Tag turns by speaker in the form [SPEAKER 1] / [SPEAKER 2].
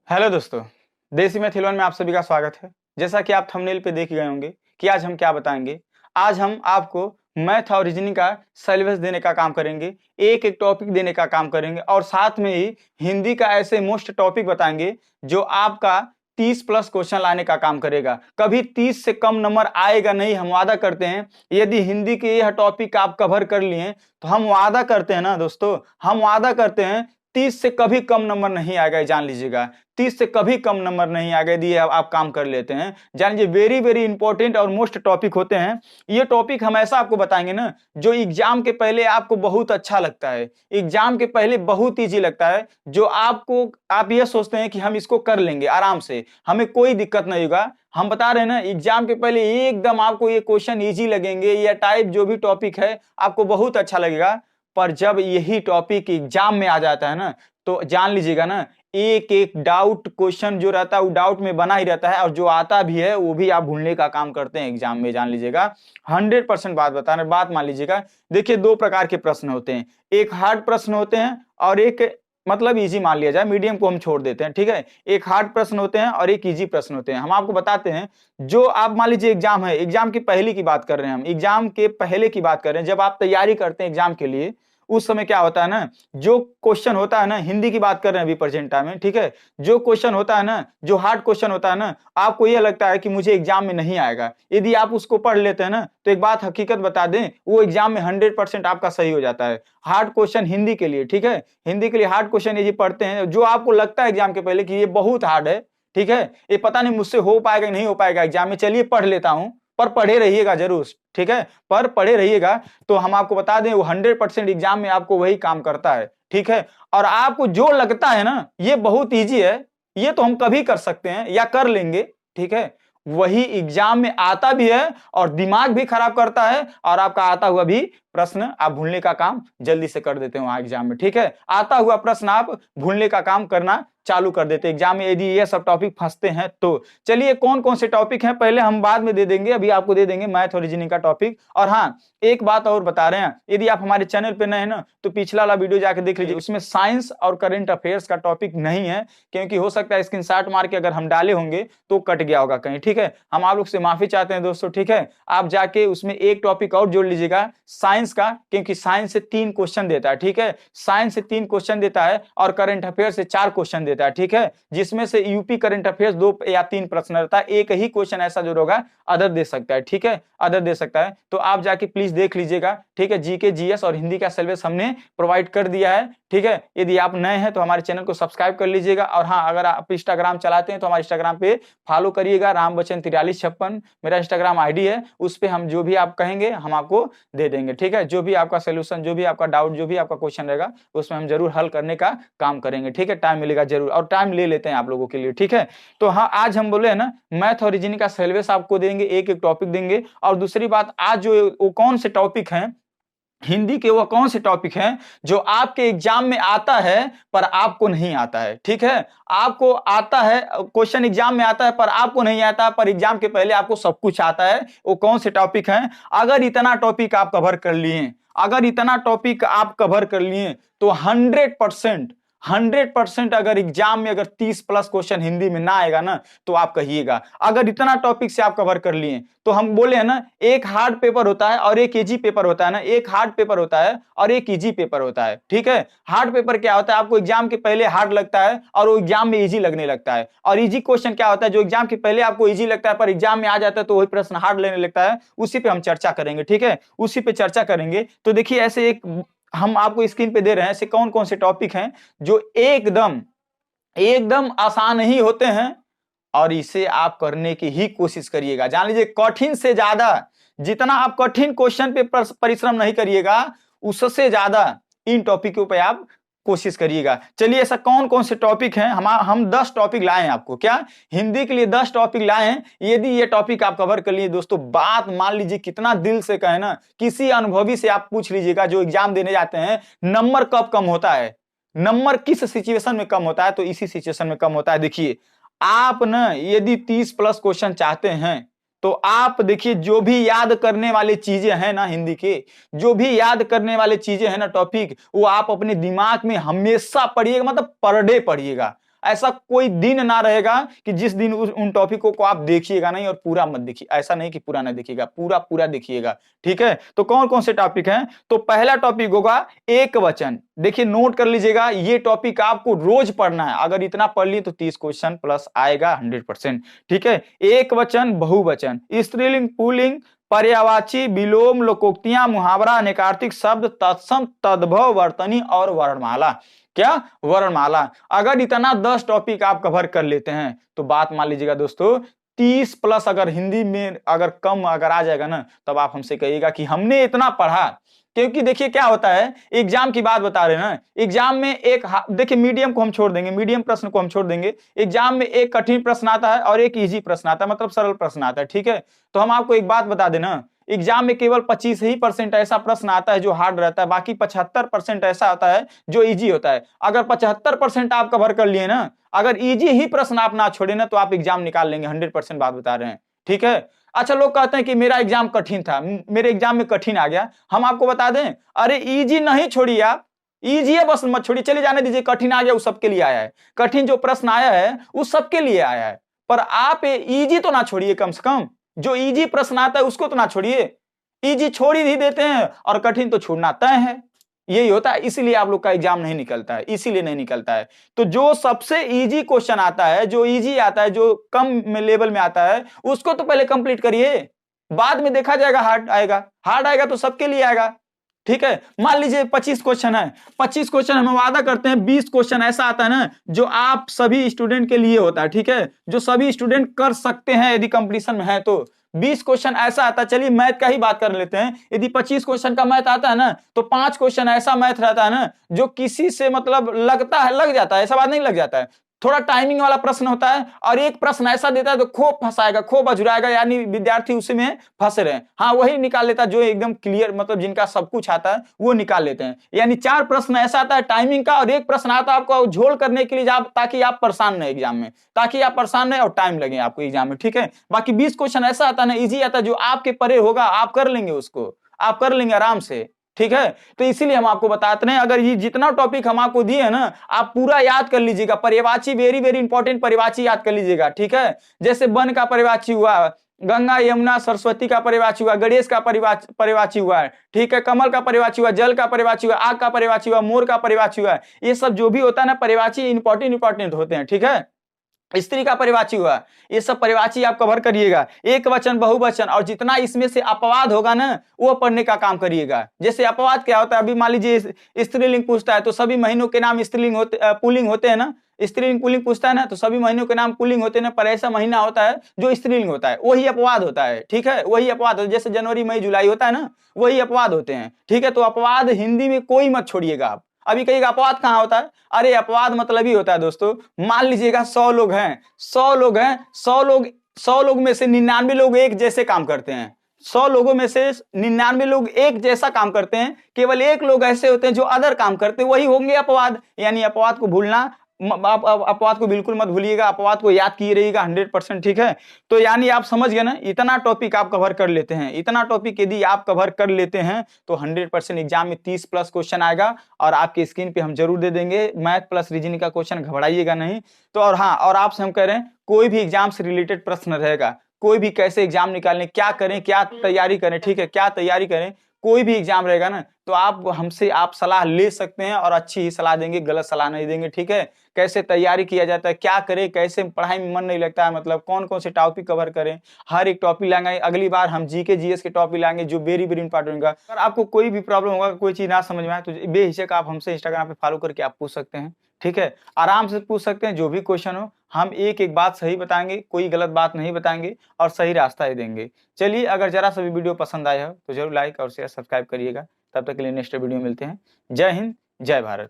[SPEAKER 1] Hello दोस्तों, देसी math 11 में आप सभी का स्वागत है। जैसा कि आप थंबनेल पे देख गए होंगे कि आज हम क्या बताएंगे। आज हम आपको मैथ और रीजनिंग का सिलेबस देने का काम करेंगे, एक एक टॉपिक देने का काम करेंगे और साथ में ही हिंदी का ऐसे मोस्ट टॉपिक बताएंगे जो आपका 30 प्लस क्वेश्चन लाने का काम करेगा। कभी 30 से कम नंबर आएगा नहीं, हम वादा करते हैं। यदि हिंदी के यह टॉपिक आप कवर कर लिए तो हम वादा करते हैं ना दोस्तों, हम वादा करते हैं 30 से कभी कम नंबर नहीं आएगा, जान लीजिएगा। 30 से कभी कम नंबर नहीं आएगा यदि आप काम कर लेते हैं। जान लीजिए, वेरी वेरी इंपॉर्टेंट और मोस्ट टॉपिक होते हैं। ये टॉपिक हम ऐसा आपको बताएंगे ना जो एग्जाम के पहले आपको बहुत अच्छा लगता है, एग्जाम के पहले बहुत ईजी लगता है, जो आप ये सोचते हैं कि हम इसको कर लेंगे आराम से, हमें कोई दिक्कत नहीं होगा। हम बता रहे हैं ना, एग्जाम के पहले एकदम आपको ये क्वेश्चन इजी लगेंगे, या टाइप जो भी टॉपिक है आपको बहुत अच्छा लगेगा। पर जब यही टॉपिक एग्जाम में आ जाता है ना, तो जान लीजिएगा ना, एक एक डाउट क्वेश्चन जो रहता है वो डाउट में बना ही रहता है, और जो आता भी है वो भी आप भूलने का काम करते हैं एग्जाम में, जान लीजिएगा। 100% बात बता रहे, बात मान लीजिएगा। देखिए, दो प्रकार के प्रश्न होते हैं, एक हार्ड प्रश्न होते हैं और एक मतलब इजी मान लिया जाए, मीडियम को हम छोड़ देते हैं, ठीक है। एक हार्ड प्रश्न होते हैं और एक इजी प्रश्न होते हैं। हम आपको बताते हैं, जो आप मान लीजिए एग्जाम है, एग्जाम की पहले की बात कर रहे हैं हम, एग्जाम के पहले की बात कर रहे हैं, जब आप तैयारी करते हैं एग्जाम के लिए, उस समय क्या होता है ना, जो क्वेश्चन होता है ना, हिंदी की बात कर रहे हैं अभी प्रेजेंट टाइम में, ठीक है। जो क्वेश्चन होता है ना, जो हार्ड क्वेश्चन होता है ना, आपको यह लगता है कि मुझे एग्जाम में नहीं आएगा, यदि आप उसको पढ़ लेते हैं ना, तो एक बात हकीकत बता दें, वो एग्जाम में 100% आपका सही हो जाता है। हार्ड क्वेश्चन हिंदी के लिए, ठीक है, हिंदी के लिए हार्ड क्वेश्चन यदि पढ़ते हैं, जो आपको लगता है एग्जाम के पहले कि ये बहुत हार्ड है, ठीक है, ये पता नहीं मुझसे हो पाएगा नहीं हो पाएगा एग्जाम में, चलिए पढ़ लेता हूं, पर पढ़े रहिएगा जरूर, ठीक है, पर पढ़े रहिएगा। तो हम आपको बता दें, वो 100% एग्जाम में आपको वही काम करता है, ठीक है। और आपको जो लगता है ना ये बहुत इजी है, ये तो हम कभी कर सकते हैं या कर लेंगे, ठीक है, वही एग्जाम में आता भी है और दिमाग भी खराब करता है, और आपका आता हुआ भी प्रश्न आप भूलने का काम जल्दी से कर देते हैं वहां एग्जाम में, ठीक है। आता हुआ प्रश्न आप भूलने का काम करना चालू कर देते एग्जाम में, यदि ये सब टॉपिक फंसते हैं तो। चलिए, कौन कौन से टॉपिक हैं पहले हम बाद में दे देंगे, अभी आपको दे देंगे मैथ और रीजनिंग का टॉपिक। और हाँ, एक बात और बता रहे हैं, यदि आप हमारे चैनल पे नए हैं ना, तो पिछला वाला वीडियो जाके देख लीजिए, उसमें साइंस और करंट अफेयर्स का टॉपिक नहीं है, क्योंकि हो सकता है स्क्रीनशॉट मार के अगर हम डाले होंगे तो कट गया होगा कहीं, ठीक है। हम आप लोग से माफी चाहते हैं दोस्तों, ठीक है। आप जाके उसमें एक टॉपिक और जोड़ लीजिएगा साइंस का, क्योंकि साइंस से 3 क्वेश्चन देता है, ठीक है, साइंस से 3 क्वेश्चन देता है और करंट अफेयर से 4 क्वेश्चन देता है, ठीक है, जिसमें से यूपी करंट अफेयर्स 2 या 3 प्रश्न रहता है, एक ही क्वेश्चन ऐसा जो होगा अदर दे सकता है, ठीक है, अदर दे सकता है। तो आप जाके प्लीज देख लीजिएगा, ठीक है। जीके जीएस और हिंदी का सिलेबस हमने प्रोवाइड कर दिया है, ठीक है। यदि आप नए हैं तो हमारे चैनल को सब्सक्राइब कर लीजिएगा, और हाँ, अगर आप इंस्टाग्राम चलाते हैं तो हमारे इंस्टाग्राम पे फॉलो करिएगा, राम बच्चन 4356 मेरा इंस्टाग्राम आईडी है, उस पे हम जो भी आप कहेंगे हम आपको दे देंगे, ठीक है। जो भी आपका सोल्यूशन, जो भी आपका डाउट, जो भी आपका क्वेश्चन रहेगा, उसमें हम जरूर हल करने का काम करेंगे, ठीक है। टाइम मिलेगा जरूर, और टाइम ले लेते हैं आप लोगों के लिए, ठीक है। तो हाँ, आज हम बोले हैं ना, मैथ और रीजनिंग का सिलेबस आपको देंगे, एक एक टॉपिक देंगे। और दूसरी बात, आज जो वो कौन से टॉपिक हैं हिंदी के, वो कौन से टॉपिक हैं जो आपके एग्जाम में आता है पर आपको नहीं आता है, ठीक है। आपको आता है, क्वेश्चन एग्जाम में आता है पर आपको नहीं आता, पर एग्जाम के पहले आपको सब कुछ आता है। वो कौन से टॉपिक हैं? अगर इतना टॉपिक आप कवर कर लिए, अगर इतना टॉपिक आप कवर कर लिए, तो 100% अगर एग्जाम में अगर 30 प्लस क्वेश्चन हिंदी में ना आएगा ना, तो आप कहिएगा। अगर इतना टॉपिक से आप कवर कर लिए, तो हम बोले हैं ना, एक हार्ड पेपर होता है और एक इजी पेपर होता है ना, एक हार्ड पेपर होता है और एक इजी पेपर होता है, ठीक है। हार्ड पेपर क्या होता है, आपको एग्जाम के पहले हार्ड लगता है और वो एग्जाम में इजी लगने लगता है। और इजी क्वेश्चन क्या होता है, जो एग्जाम के पहले आपको इजी लगता है पर एग्जाम में आ जाता है तो वही प्रश्न हार्ड लेने लगता है। उसी पे हम चर्चा करेंगे, ठीक है, उसी पे चर्चा करेंगे। तो देखिए, ऐसे एक हम आपको स्क्रीन पे दे रहे हैं, ऐसे कौन कौन से टॉपिक हैं जो एकदम एकदम आसान ही होते हैं, और इसे आप करने की ही कोशिश करिएगा। जान लीजिए, कठिन से ज्यादा, जितना आप कठिन क्वेश्चन पे परिश्रम नहीं करिएगा, उससे ज्यादा इन टॉपिकों पे आप कोशिश करिएगा। चलिए, ऐसा कौन कौन से टॉपिक हैं, हम 10 टॉपिक लाए हैं आपको, क्या हिंदी के लिए 10 टॉपिक लाए हैं। यदि ये टॉपिक आप कवर कर लिए दोस्तों, बात मान लीजिए, कितना दिल से कहे ना, किसी अनुभवी से आप पूछ लीजिएगा जो एग्जाम देने जाते हैं, नंबर कब कम होता है, नंबर किस सिचुएशन में कम होता है, तो इसी सिचुएशन में कम होता है। देखिए, आप ना यदि 30 प्लस क्वेश्चन चाहते हैं, तो आप देखिए, जो भी याद करने वाली चीजें हैं ना हिंदी के, जो भी याद करने वाली चीजें हैं ना टॉपिक, वो आप अपने दिमाग में हमेशा पढ़िएगा, मतलब पर डे पढ़िएगा। ऐसा कोई दिन ना रहेगा कि जिस दिन उन टॉपिकों को आप देखिएगा नहीं और पूरा मत देखिए। ऐसा नहीं कि पूरा ना देखिएगा, पूरा पूरा देखिएगा, ठीक है। तो कौन कौन से टॉपिक हैं? तो पहला टॉपिक होगा एक वचन। देखिए नोट कर लीजिएगा, ये टॉपिक आपको रोज पढ़ना है। अगर इतना पढ़ लिए तो 30 क्वेश्चन प्लस आएगा 100%, ठीक है। एक वचन, बहुवचन, स्त्रीलिंग, पुल्लिंग, पर्यायवाची, विलोम, लोकोक्तियां, मुहावरा, अनेकार्थिक शब्द, तत्सम, तद्भव, वर्तनी और वर्णमाला। क्या? वर्णमाला। अगर इतना 10 टॉपिक आप कवर कर लेते हैं तो बात मान लीजिएगा दोस्तों, 30 प्लस अगर हिंदी में अगर कम अगर आ जाएगा ना, तब आप हमसे कहिएगा कि हमने इतना पढ़ा। क्योंकि देखिए क्या होता है, एग्जाम की बात बता रहे हैं ना, एग्जाम में एक देखिए मीडियम को हम छोड़ देंगे, मीडियम प्रश्न को हम छोड़ देंगे। एग्जाम में एक कठिन प्रश्न आता है और एक इजी प्रश्न आता है, मतलब सरल प्रश्न आता है, ठीक है। तो हम आपको एक बात बता देना, एग्जाम में केवल 25% ऐसा प्रश्न आता है जो हार्ड रहता है, बाकी 75% ऐसा आता है जो इजी होता है। अगर 75% आप कवर कर लिए ना, अगर इजी ही प्रश्न आप ना छोड़े ना, तो आप एग्जाम निकाल लेंगे, 100% बात बता रहे हैं, ठीक है। अच्छा, लोग कहते हैं कि मेरा एग्जाम कठिन था, मेरे एग्जाम में कठिन आ गया। हम आपको बता दें, अरे इजी नहीं छोड़िए, आप इजी है बस मत छोड़िए, चले जाने दीजिए। कठिन आ गया वो सबके लिए आया है, कठिन जो प्रश्न आया है वो सबके लिए आया है, पर आप इजी तो ना छोड़िए, कम से कम जो इजी प्रश्न आता है उसको तो ना छोड़िए। इजी छोड़ ही देते हैं और कठिन तो छोड़ना तय है, यही होता है। इसीलिए आप लोग का एग्जाम नहीं निकलता है, इसीलिए नहीं निकलता है। तो जो सबसे इजी क्वेश्चन आता है, जो इजी आता है, जो कम में लेवल में आता है, उसको तो पहले कंप्लीट करिए, बाद में देखा जाएगा हार्ड आएगा। हार्ड आएगा तो सबके लिए आएगा, ठीक है। मान लीजिए 25 क्वेश्चन है, 25 क्वेश्चन हम वादा करते हैं 20 क्वेश्चन ऐसा आता है ना जो आप सभी स्टूडेंट के लिए होता है, ठीक है, जो सभी स्टूडेंट कर सकते हैं यदि कंपटीशन में है तो। 20 क्वेश्चन ऐसा आता है, चलिए मैथ का ही बात कर लेते हैं। यदि 25 क्वेश्चन का मैथ आता है ना, तो 5 क्वेश्चन ऐसा मैथ रहता है ना जो किसी से मतलब लगता है, लग जाता है, ऐसा बात नहीं लग जाता है, थोड़ा टाइमिंग वाला प्रश्न होता है, और एक प्रश्न ऐसा देता है तो खूब फंसाएगा, खूब अझुराएगा, यानी विद्यार्थी उसी में फंसे रहे। हाँ, वही निकाल लेता है जो एकदम क्लियर, मतलब जिनका सब कुछ आता है वो निकाल लेते हैं। यानी 4 प्रश्न ऐसा आता है टाइमिंग का, और एक प्रश्न आता है आपको झोल करने के लिए, ताकि आप परेशान नहीं एग्जाम में, ताकि आप परेशान नहीं और टाइम लगे आपको एग्जाम में, ठीक है। बाकी 20 क्वेश्चन ऐसा आता है ना, इजी आता है, जो आपके परे होगा, आप कर लेंगे उसको, आप कर लेंगे आराम से, ठीक है। तो इसीलिए हम आपको बताते हैं, अगर ये जितना टॉपिक हम आपको दिए है ना, आप पूरा याद कर लीजिएगा। पर्यायवाची वेरी वेरी इंपॉर्टेंट, पर्यायवाची याद कर लीजिएगा, ठीक है। जैसे वन का पर्यायवाची हुआ, गंगा यमुना सरस्वती का पर्यायवाची हुआ, गणेश का पर्यायवाची हुआ, ठीक है, कमल का पर्यायवाची हुआ, जल का पर्यायवाची हुआ, आग का पर्यायवाची हुआ, मोर का पर्यायवाची हुआ। ये सब जो भी होता है ना पर्यायवाची इंपॉर्टेंट होते हैं, ठीक है। स्त्री का परिवाची हुआ, ये सब परिवाची आप कवर करिएगा। एक वचन, बहुवचन, और जितना इसमें से अपवाद होगा ना वो पढ़ने का काम करिएगा। जैसे अपवाद क्या होता है, अभी मान लीजिए स्त्रीलिंग पूछता है तो सभी महीनों के नाम स्त्रीलिंग होते, पुल्लिंग होते हैं ना। स्त्रीलिंग पुल्लिंग पूछता है ना तो सभी महीनों के नाम पुल्लिंग होते हैं ना, पर ऐसा महीना होता है जो स्त्रीलिंग होता है, वही अपवाद होता है, ठीक है, वही अपवाद होता है। जैसे जनवरी मई जुलाई होता है ना, वही अपवाद होते हैं, ठीक है। तो अपवाद हिंदी में कोई मत छोड़िएगा आप। अभी कहिएगा अपवाद कहाँ होता है, अरे अपवाद मतलब ही होता है दोस्तों, मान लीजिएगा 100 लोग हैं, 100 लोग हैं, 100 लोग में से 99 लोग एक जैसे काम करते हैं, 100 लोगों में से 99 लोग एक जैसा काम करते हैं, केवल एक लोग ऐसे होते हैं जो अदर काम करते हैं, वही होंगे अपवाद। यानी अपवाद को भूलना, आप अपवाद को बिल्कुल मत भूलिएगा, अपवाद को याद किए रहिएगा 100%, ठीक है। तो यानी आप समझ गए ना, इतना टॉपिक आप कवर कर लेते हैं, इतना टॉपिक यदि आप कवर कर लेते हैं तो 100% एग्जाम में 30 प्लस क्वेश्चन आएगा, और आपकी स्क्रीन पे हम जरूर दे देंगे मैथ प्लस रीजनिंग का क्वेश्चन, घबराइएगा नहीं। तो और हाँ, और आपसे हम कह रहे हैं कोई भी एग्जाम से रिलेटेड प्रश्न रहेगा, कोई भी कैसे एग्जाम निकालने, क्या करें, क्या तैयारी करें, ठीक है, क्या तैयारी करें, कोई भी एग्जाम रहेगा ना तो आप हमसे आप सलाह ले सकते हैं, और अच्छी ही सलाह देंगे, गलत सलाह नहीं देंगे, ठीक है। कैसे तैयारी किया जाता है, क्या करें, कैसे पढ़ाई में मन नहीं लगता है, मतलब कौन कौन से टॉपिक कवर करें, हर एक टॉपिक लाएंगे। अगली बार हम जीके जीएस के टॉपिक लाएंगे जो वेरी वेरी इंपॉर्टेंट होगा। अगर आपको कोई भी प्रॉब्लम होगा, कोई चीज ना समझ में आए, तो बेहिचक आप हमसे इंस्टाग्राम पे फॉलो करके आप पूछ सकते हैं, ठीक है, आराम से पूछ सकते हैं, जो भी क्वेश्चन हो हम एक एक बात सही बताएंगे, कोई गलत बात नहीं बताएंगे, और सही रास्ता ही देंगे। चलिए, अगर जरा सा भी वीडियो पसंद आया हो तो जरूर लाइक और शेयर सब्सक्राइब करिएगा। तब तक के लिए नेक्स्ट वीडियो मिलते हैं। जय हिंद, जय भारत।